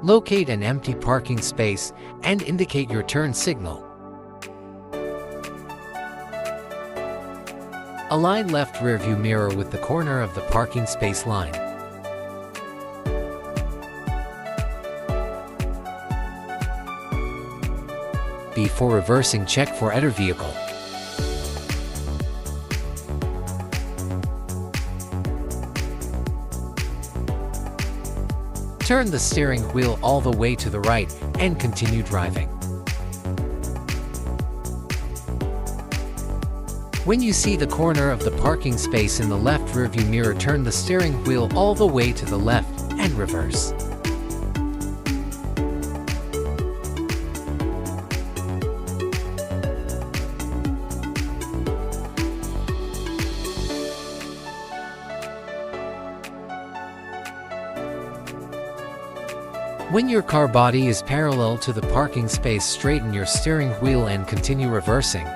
Locate an empty parking space and indicate your turn signal. Align left rearview mirror with the corner of the parking space line. Before reversing, check for other vehicle. Turn the steering wheel all the way to the right and continue driving. When you see the corner of the parking space in the left rearview mirror, turn the steering wheel all the way to the left and reverse. When your car body is parallel to the parking space, straighten your steering wheel and continue reversing.